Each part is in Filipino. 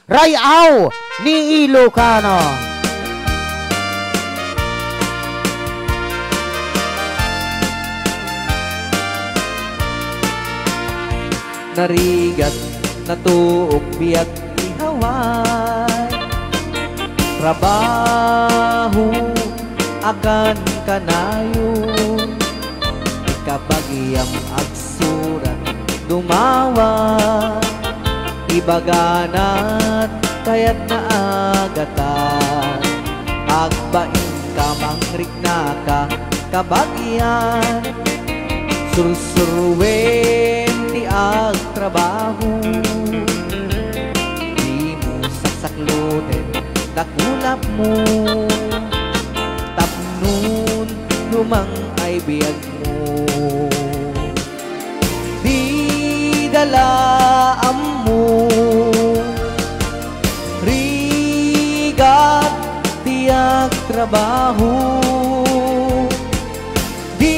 Rayaw ni Ilocano. Narigat natuok biag ihaway, trabaho akan kanayon, ikabagyang agsurat dumawa, ibaganat kayat na agatan, agbain ka mangrik na ka kabagyan, sursurwen ti agtrabaho, di mo sasakluten nakulap mo, tapnun lumang ay biyag mo, di dalaam mo, rigat ti agtrabaho, di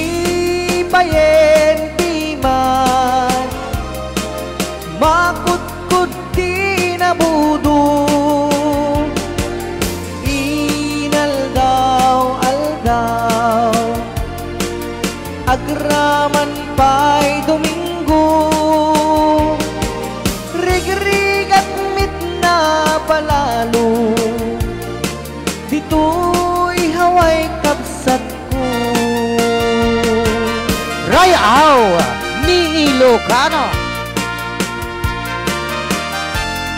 payen ti man, makutkud di nabudo, inaldaw agraman pa'y Domingo, rig-rigat mit na palalo, dito'y haway kabsat ko. Rayaw ni Ilocano.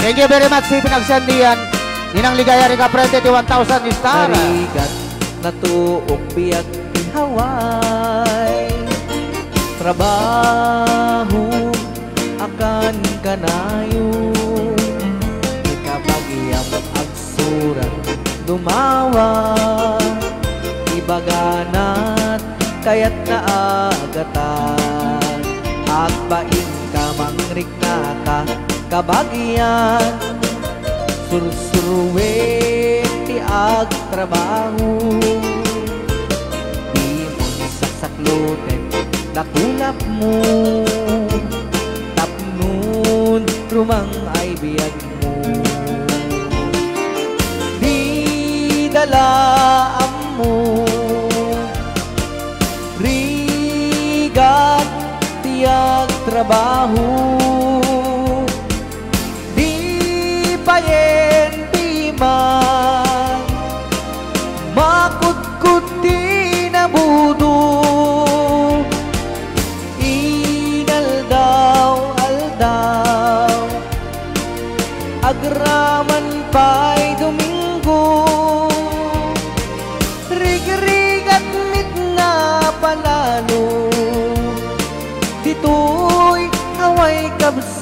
Thank you very much si pinagsandian Ninang Ligaya rin ka-prente ti 1,000 star. Narigat natuok biag ihaway, trabaho akan kanayon, ikabagyam agsurat dumawa, ibaganat kayat na agatan, agbain ka mangrik na ka kabagyan, sursurwen ti agtrabaho, di mo sasakluten nakulap mo, tapnun rumang ay biyag mo, di dalaam mo, rigat ti agtrabaho, di payen ti man, makutkud di nabudo, inaldaw agraman pa'y Domingo, rig-rigat mit na palalo, dito'y haway kabs